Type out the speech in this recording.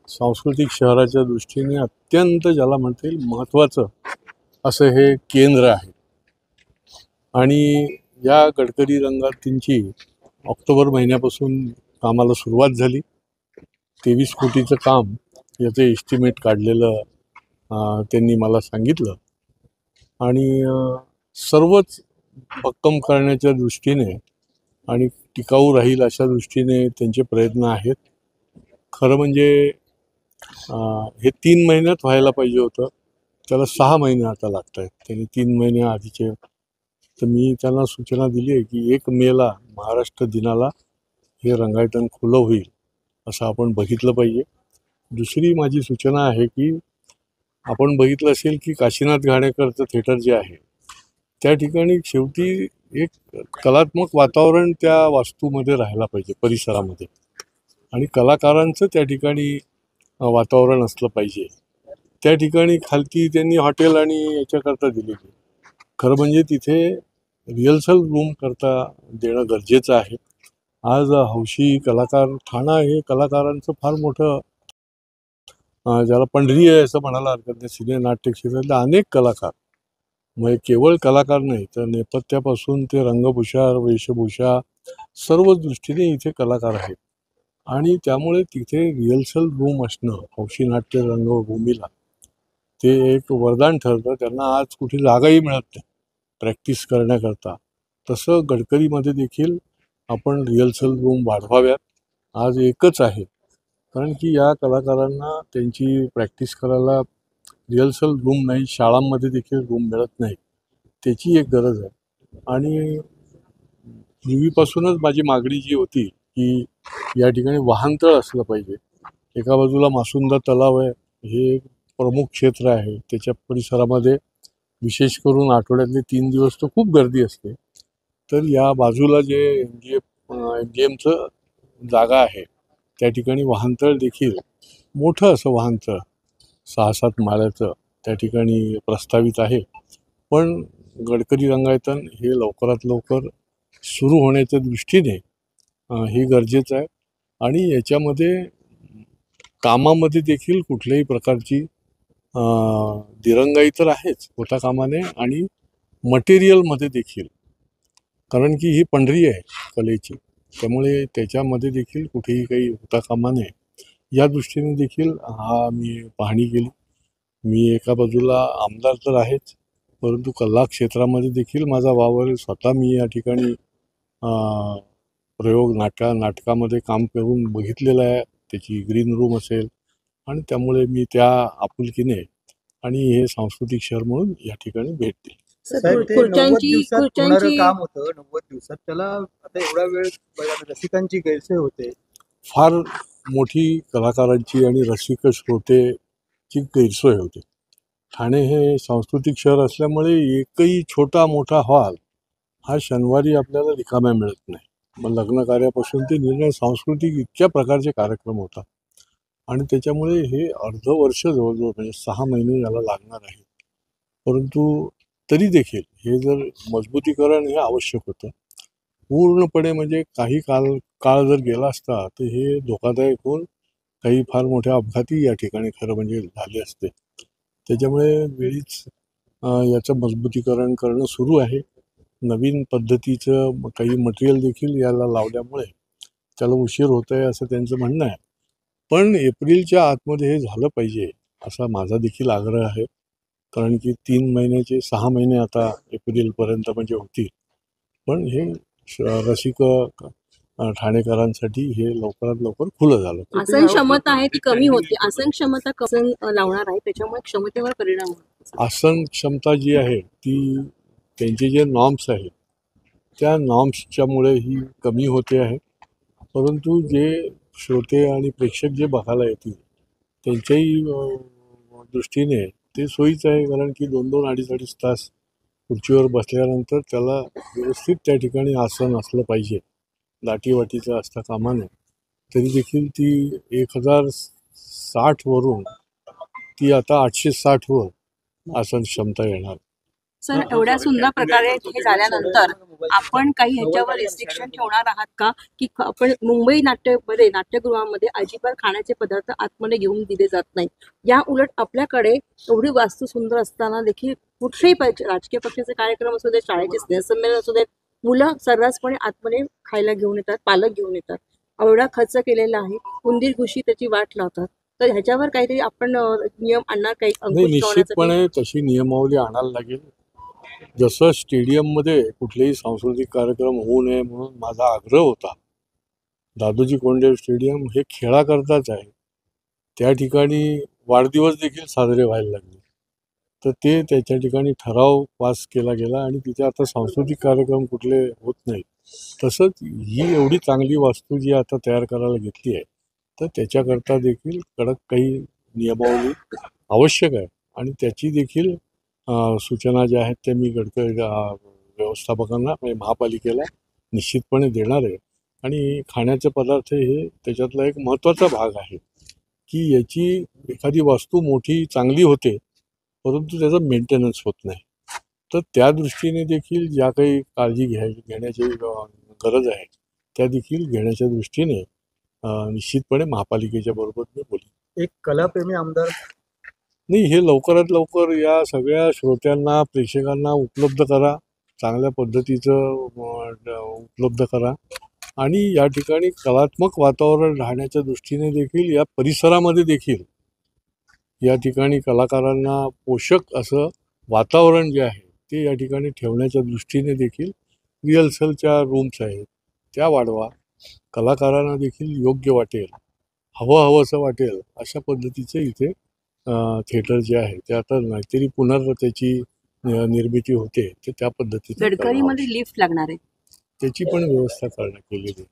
सांस्कृतिक शहराच्या दृष्टीने अत्यंत ज्याला म्हणता येईल महत्त्वाचं असं हे केंद्र आहे आणि या गडकरी रंगातींची ऑक्टोबर महिन्यापासून कामाला सुरुवात झाली. 23 कोटीचं काम याचं एस्टिमेट काढलेलं त्यांनी मला सांगितलं आणि सर्वच भक्कम करण्याच्या दृष्टीने आणि टिकाऊ राहील अशा दृष्टीने त्यांचे प्रयत्न आहेत. खरं म्हणजे हे 3 महिन्यात व्हायला पाहिजे होतं, त्याला 6 महिने आता लागत आहेत. त्यांनी 3 महिने आधीचे तर मी त्यांना सूचना दिली आहे की 1 मेला महाराष्ट्र दिनाला हे रंगायतन खुलं होईल असं आपण बघितलं पाहिजे. दुसरी माझी सूचना आहे की आपण बघितलं असेल की काशीनाथ घाणेकरचं थिएटर जे आहे त्या ठिकाणी शेवटी एक कलात्मक वातावरण त्या वास्तूमध्ये राहायला पाहिजे, परिसरामध्ये, आणि कलाकारांचं त्या ठिकाणी वातावरण असलं पाहिजे. त्या ठिकाणी खालती त्यांनी हॉटेल आणि याच्याकरता दिलेली. खरं म्हणजे तिथे रिहर्सल रूम करता देणं गरजेचं आहे. आज हौशी कलाकार ठाणा हे कलाकारांचं फार मोठं ज्याला पंढरी आहे असं म्हणायला हरकत नाही. सिने नाट्य क्षेत्रातले अनेक कलाकार, म्हणजे केवळ कलाकार नाही तर नेपथ्यापासून ते रंगभूषा, वेशभूषा, सर्व दृष्टीने इथे कलाकार आहेत आणि त्यामुळे तिथे रिहर्सल रूम असणं हौशी नाट्य रंगभूमीला ते एक वरदान ठरतं. त्यांना आज कुठे जागाही मिळत नाही प्रॅक्टिस करण्याकरता. तसं गडकरीमध्ये देखील आपण रिहर्सल रूम वाढवाव्यात. आज एकच आहे, कारण की या कलाकारांना त्यांची प्रॅक्टिस करायला रिहर्सल रूम नाही, शाळांमध्ये देखील रूम मिळत नाही. त्याची एक गरज आहे आणि पूर्वीपासूनच माझी मागणी जी होती की या ठिकाणी वाहनतळ असलं पाहिजे. एका बाजूला मासुंदा तलाव आहे, हे प्रमुख क्षेत्र आहे. त्याच्या परिसरामध्ये विशेष करून आठवड्यातले 3 दिवस तर खूप गर्दी असते. तर या बाजूला जे MGMचं जागा आहे त्या ठिकाणी वाहनतळ देखील मोठं असं वाहनतळ 6-7 माळ्याचं त्या ठिकाणी प्रस्तावित आहे. पण गडकरी रंगायतन हे लवकरात लवकर सुरू होण्याच्या दृष्टीने हे गरजेचं आहे आणि याच्यामध्ये कामामध्ये देखील कुठल्याही प्रकारची दिरंगाई तर आहेच होता कामा नये आणि मटेरियलमध्ये देखील, कारण की ही पंढरी आहे कलेची, त्यामुळे त्याच्यामध्ये देखील कुठेही काही होता कामा नये या दृष्टीने देखील मी पाहणी केली. मी एका बाजूला आमदार तर आहेच, परंतु कला क्षेत्रामध्ये देखील माझा वावर स्वतः मी या ठिकाणी प्रयोग नाटकामध्ये काम करून बघितलेलं आहे. त्याची ग्रीन रूम असेल आणि त्यामुळे मी त्या आपुलकीने आणि हे सांस्कृतिक शहर म्हणून या ठिकाणी भेट दिली. 90 दिवसात होणारं काम होतं. 90 दिवसात त्याला आता एवढा वेळ रसिकांची गैरसोय होते. फार मोठी कलाकारांची आणि रसिक श्रोतेची गैरसोय होते. ठाणे हे सांस्कृतिक शहर असल्यामुळे एकही छोटा मोठा हॉल हा शनिवारी आपल्याला रिकाम्या मिळत नाही. मग लग्न कार्यापासून ते निर्णय सांस्कृतिक इतक्या प्रकारचे कार्यक्रम होतात आणि त्याच्यामुळे हे अर्ध वर्ष जवळजवळ म्हणजे 6 महिने याला लागणार आहे. परंतु तरी देखील हे जर मजबूतीकरण हे आवश्यक होतं पूर्णपणे. म्हणजे काही काळ जर गेला असता तर हे धोकादायक होऊन काही फार मोठ्या अपघाती या ठिकाणी खरं म्हणजे झाले असते. त्याच्यामुळे वेळीच याचं मजबूतीकरण करणं सुरू आहे. नवीन पद्धतीचं काही मटेरियल देखील याला लावल्यामुळे त्याला उशीर होत आहे असं त्यांचं म्हणणं आहे. पण एप्रिलच्या आतमध्ये हे झालं पाहिजे असा माझा देखील आग्रह आहे, कारण की 3 महिन्याचे 6 महिने आता एप्रिलपर्यंत म्हणजे होतील. पण हे रसिक ठाणेकरांसाठी हे लवकरात लवकर खुलं झालं. आसन क्षमता आहे ती कमी होते. आसन क्षमता कसं लावणार आहे, त्याच्यामुळे क्षमतेवर परिणाम होतो. आसन क्षमता जी आहे ती त्यांचे जे नॉर्म्स आहेत त्या नॉर्म्सच्यामुळे ही कमी होते आहे. परंतु जे श्रोते आणि प्रेक्षक जे बघायला येतील त्यांच्याही दृष्टीने ते सोयीचं आहे, कारण की 2-2, 2.5 तास खुर्चीवर बसल्यानंतर त्याला व्यवस्थित त्या ठिकाणी आसन असलं पाहिजे. दाटीवाटीचं असता कामा नये. तरी देखील ती 1060 वरून ती आता 860 वर आसन क्षमता येणार. सर एवढ्या सुंदर प्रकारे हे झाल्यानंतर आपण काही ह्याच्यावर रिस्ट्रिक्शन ठेवणार आहात का की आपण मुंबई नाट्यगृहामध्ये अजिबात खाण्याचे पदार्थ आतमध्ये घेऊन दिले जात नाहीत, या उलट आपल्याकडे एवढी वास्तू सुंदर असताना देखील कुठलेही राजकीय पक्षाचे कार्यक्रम असू देत, शाळेचे स्नेहसंमेलन असू देत, मुलं सर्रासपणे आतमध्ये खायला घेऊन येतात, पालक घेऊन येतात, एवढा खर्च केलेला आहे, उंदीर घुशी त्याची वाट लावतात, तर ह्याच्यावर काहीतरी आपण नियम आणणार काही नाही, अंकुश ठेवण्यासाठी? निश्चितपणे तशी नियमावली आणायला लागेल. जसं स्टेडियममध्ये कुठलेही सांस्कृतिक कार्यक्रम होऊ नये म्हणून माझा आग्रह होता. दादोजी कोंडदेव स्टेडियम हे खेळाकरताच आहे, त्या ठिकाणी वाढदिवस देखील साजरे व्हायला लागले, तर ते त्याच्या ठिकाणी ठराव पास केला गेला आणि तिथे आता सांस्कृतिक कार्यक्रम कुठले होत नाहीत. तसंच ही एवढी चांगली वास्तू जी आता तयार करायला घेतली आहे, तर त्याच्याकरता देखील कडक काही नियमावली आवश्यक आहे आणि त्याची देखील सूचना ज्या आहेत त्या मी गडकरी व्यवस्थापकांना म्हणजे महापालिकेला निश्चितपणे देणार आहे. आणि खाण्याचे पदार्थ हे त्याच्यातला एक महत्त्वाचा भाग आहे की याची एखादी वस्तू मोठी चांगली होते परंतु त्याचा मेंटेनन्स होत नाही, तर त्या दृष्टीने देखील ज्या काही काळजी घेण्याची गरज आहे त्या देखील घेण्याच्या दृष्टीने निश्चितपणे महापालिकेच्या बरोबर मी बोलेन. एक कलाप्रेमी आमदार नाही, हे लवकरात लवकर या सगळ्या श्रोत्यांना प्रेक्षकांना उपलब्ध करा, चांगल्या पद्धतीचं उपलब्ध करा आणि या ठिकाणी कलात्मक वातावरण राहण्याच्या दृष्टीने देखील या परिसरामध्ये देखील या ठिकाणी कलाकारांना पोषक असं वातावरण जे आहे ते या ठिकाणी ठेवण्याच्या दृष्टीने देखील रिहर्सलच्या रूम्स आहेत त्या वाढवा, कलाकारांना देखील योग्य वाटेल, हवंसं वाटेल अशा पद्धतीचे इथे थिएटर जे आहे ते आता नाहीतरी पुन्हा त्याची निर्मिती होते, तर त्या पद्धतीने गडकरीमध्ये लिफ्ट लागणार आहे, त्याची पण व्यवस्था करण्यात केलेली आहे.